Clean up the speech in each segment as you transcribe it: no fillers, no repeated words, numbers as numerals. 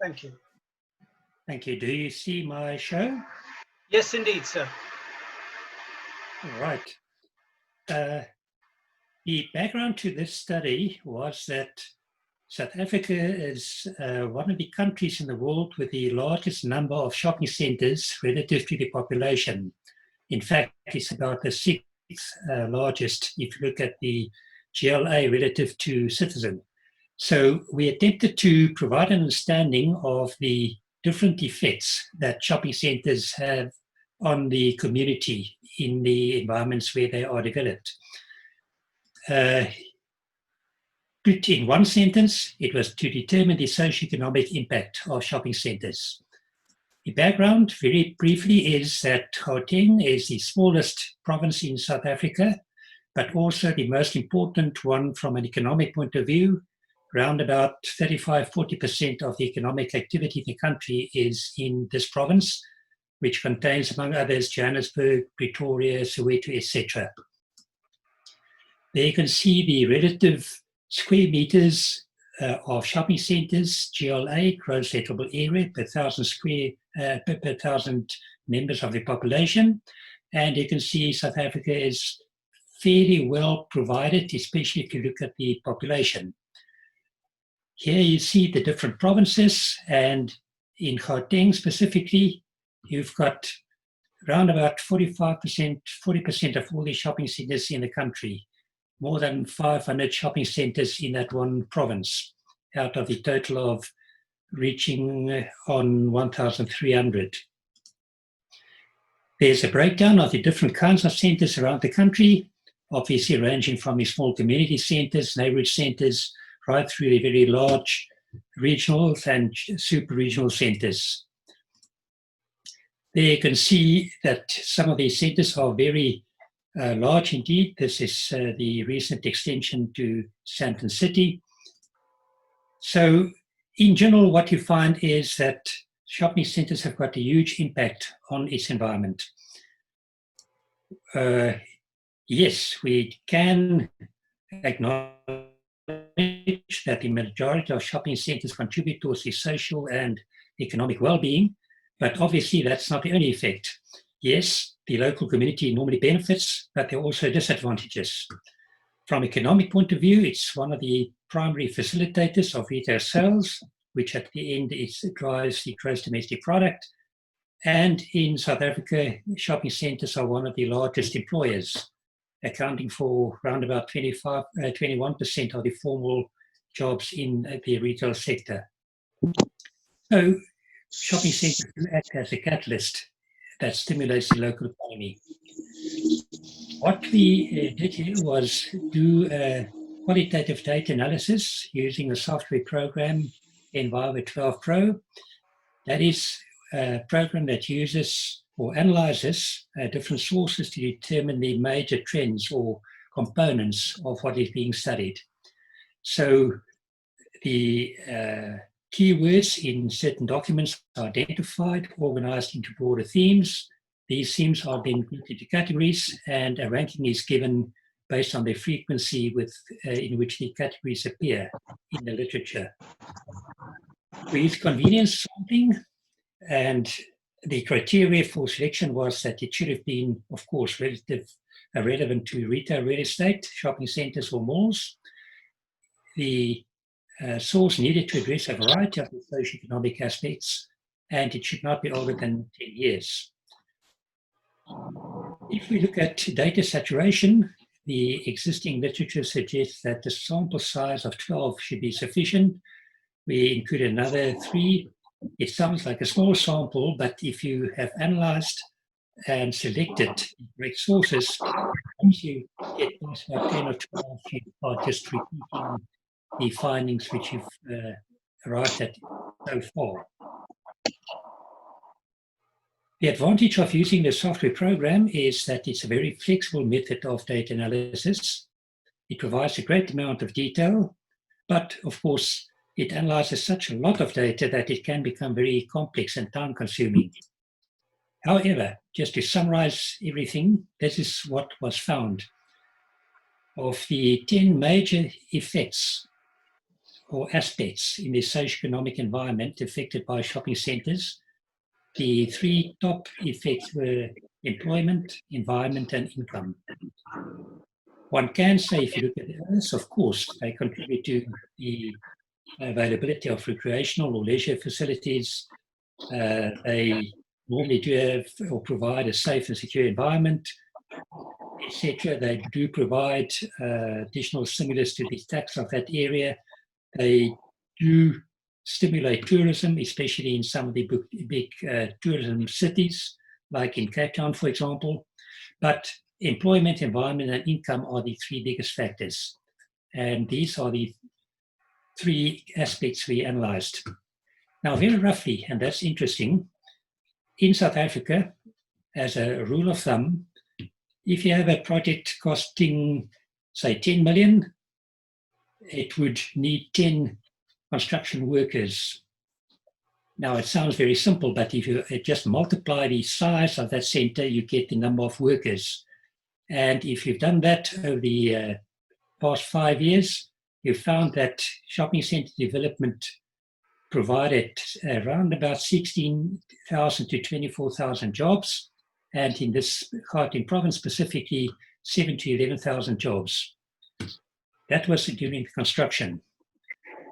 Thank you. Thank you. Do you see my show? Yes, indeed, sir. All right. The background to this study was that South Africa is one of the countries in the world with the largest number of shopping centers relative to the population. In fact, it's about the sixth largest if you look at the GLA relative to citizen. So we attempted to provide an understanding of the different effects that shopping centers have on the community in the environments where they are developed. Put in one sentence, it was to determine the socioeconomic impact of shopping centers. The background, very briefly, is that Gauteng is the smallest province in South Africa, but also the most important one from an economic point of view. Around about 35–40% of the economic activity in the country is in this province, which contains, among others, Johannesburg, Pretoria, Soweto, etc. There you can see the relative square meters of shopping centers, GLA, gross lettable area, per thousand members of the population. And you can see South Africa is fairly well provided, especially if you look at the population. Here you see the different provinces, and in Gauteng specifically, you've got around about 40% of all the shopping centers in the country. More than 500 shopping centers in that one province, out of the total of reaching on 1,300. There's a breakdown of the different kinds of centers around the country, obviously ranging from the small community centers, neighborhood centers, right through the very large regional and super regional centers. There you can see that some of these centers are very large indeed. This is the recent extension to Sandton City. So in general, what you find is that shopping centers have got a huge impact on its environment. Yes, we can acknowledge that the majority of shopping centers contribute towards the social and economic well-being, but obviously that's not the only effect. Yes, the local community normally benefits, but there are also disadvantages. From an economic point of view, it's one of the primary facilitators of retail sales, which at the end drives the gross domestic product. And in South Africa, shopping centers are one of the largest employers, accounting for around about 21% of the formal jobs in the retail sector. So shopping centers can act as a catalyst that stimulates the local economy. What we did here was do a qualitative data analysis using a software program, endeavour 12 Pro. That is a program that uses or analyzes different sources to determine the major trends or components of what is being studied. So the keywords in certain documents are identified, organized into broader themes. These themes are then grouped into categories, and a ranking is given based on the frequency in which the categories appear in the literature. We use convenience sampling, and the criteria for selection was that it should have been, of course, relevant to retail real estate, shopping centers or malls. The source needed to address a variety of the socioeconomic aspects, and it should not be older than 10 years. If we look at data saturation, the existing literature suggests that the sample size of 12 should be sufficient. We include another 3. It sounds like a small sample, but if you have analyzed and selected the correct sources, once you get past about 10 or 12, you are just repeating the findings which you've arrived at so far. The advantage of using the software program is that it's a very flexible method of data analysis. It provides a great amount of detail, but of course, it analyzes such a lot of data that it can become very complex and time-consuming. However, just to summarize everything, this is what was found. Of the 10 major effects or aspects in the socioeconomic environment affected by shopping centres. The three top effects were employment, environment, and income. One can say, if you look at the others, of course, they contribute to the availability of recreational or leisure facilities. They normally do have or provide a safe and secure environment, etc. They do provide additional stimulus to the tax of that area. They do stimulate tourism, especially in some of the big tourism cities, like in Cape Town, for example. But employment, environment, and income are the three biggest factors. And these are the three aspects we analyzed. Now, very roughly, and that's interesting, in South Africa, as a rule of thumb, if you have a project costing, say, 10 million, it would need 10 construction workers. Now, it sounds very simple, but if you just multiply the size of that center, you get the number of workers. And if you've done that over the past 5 years, you found that shopping center development provided around about 16,000 to 24,000 jobs. And in this Gauteng province specifically, 7,000 to 11,000 jobs. That was during construction.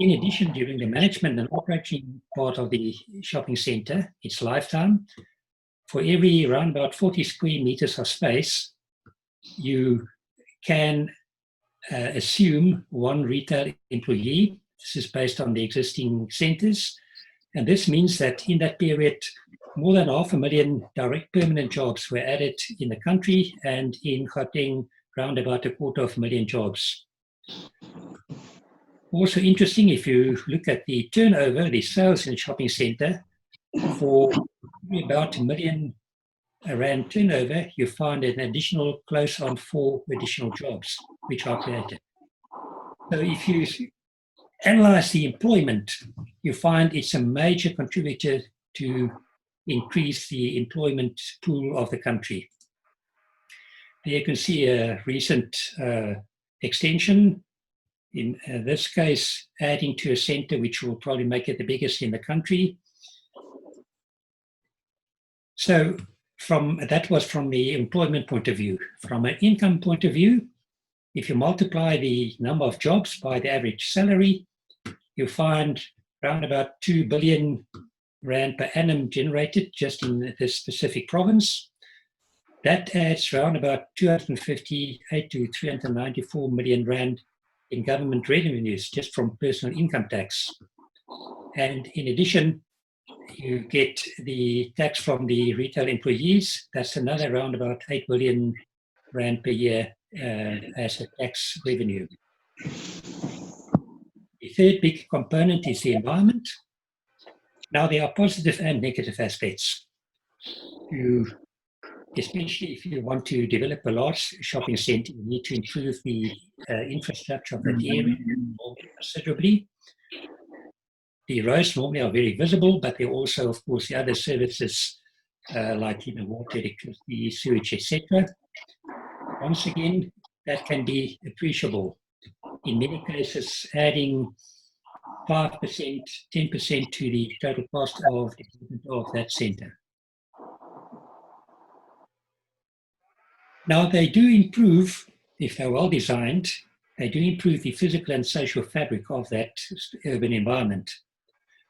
In addition, during the management and operating part of the shopping center, its lifetime, for every around about 40 square meters of space, you can assume one retail employee. This is based on the existing centers. And this means that in that period, more than 500,000 direct permanent jobs were added in the country, and in Gauteng, around about 250,000 jobs. Also interesting, if you look at the turnover, the sales in the shopping center, for about R1 million turnover, you find an additional close on 4 additional jobs which are created. So if you analyze the employment, you find it's a major contributor to increase the employment pool of the country. There you can see a recent extension, in this case adding to a center which will probably make it the biggest in the country. So that was from the employment point of view. From an income point of view, if you multiply the number of jobs by the average salary, you find around about 2 billion rand per annum generated just in this specific province. That adds around about 258 to 394 million rand in government revenues just from personal income tax. And in addition, you get the tax from the retail employees. That's another around about 8 billion rand per year as a tax revenue. The third big component is the environment. Now, there are positive and negative aspects. Especially if you want to develop a large shopping center, you need to improve the infrastructure of that area considerably. The roads normally are very visible, but there are also, of course, the other services like water, electricity, sewage, etc. Once again, that can be appreciable. In many cases, adding 5%, 10% to the total cost of development of that center. Now, they do improve, if they're well designed, they do improve the physical and social fabric of that urban environment.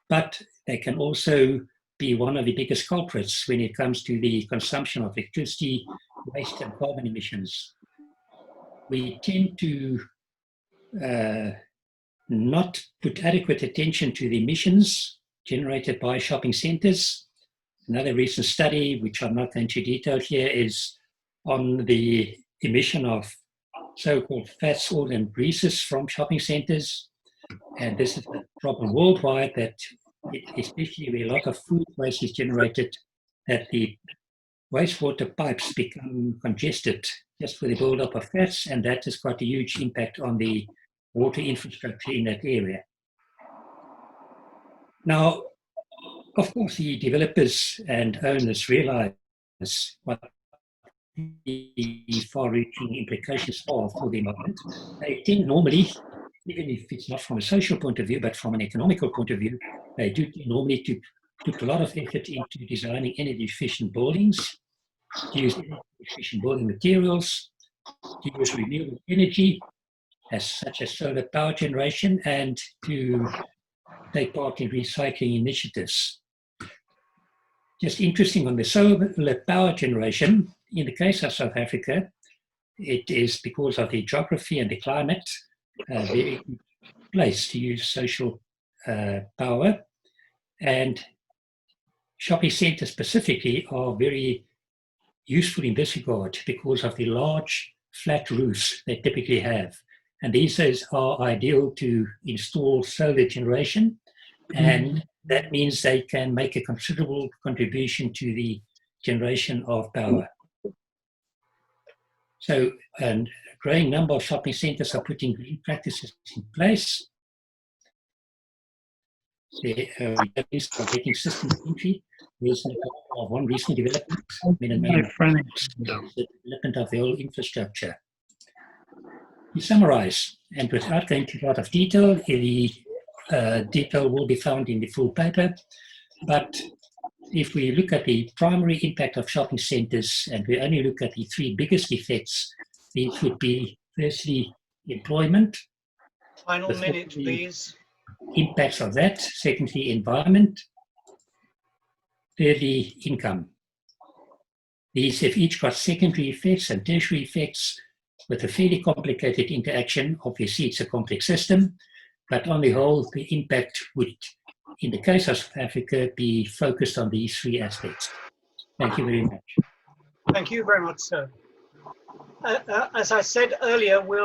But they can also be one of the biggest culprits when it comes to the consumption of electricity, waste, and carbon emissions. We tend to not put adequate attention to the emissions generated by shopping centers. Another recent study, which I'm not going to detail here, is on the emission of so-called fats, oil, and greases from shopping centers. And this is a problem worldwide, that especially where a lot of food waste is generated, that the wastewater pipes become congested just for the buildup of fats, and that has got a huge impact on the water infrastructure in that area. Now, of course, the developers and owners realize what the far-reaching implications are for the environment. They tend normally even if it's not from a social point of view, but from an economical point of view, they do normally to put a lot of effort into designing energy-efficient buildings, to use energy-efficient building materials, to use renewable energy, such as solar power generation, and to take part in recycling initiatives. Just interesting on the solar power generation, in the case of South Africa, it is because of the geography and the climate, a very good place to use social power. And shopping centers specifically are very useful in this regard because of the large flat roofs they typically have. And these are ideal to install solar generation. And that means they can make a considerable contribution to the generation of power. So, and a growing number of shopping centers are putting green practices in place. They are getting systems entry. There's one recent development, the development of the whole infrastructure. To summarize, and without going into a lot of detail, the detail will be found in the full paper, but if we look at the primary impact of shopping centers and we only look at the three biggest effects, these would be firstly employment. Final minute, please. Impacts of that. Secondly, environment. Thirdly, income. These have each got secondary effects and tertiary effects with a fairly complicated interaction. Obviously, it's a complex system, but on the whole, the impact would, in the case of South Africa, be focused on these three aspects. Thank you very much. Thank you very much, sir. As I said earlier, we'll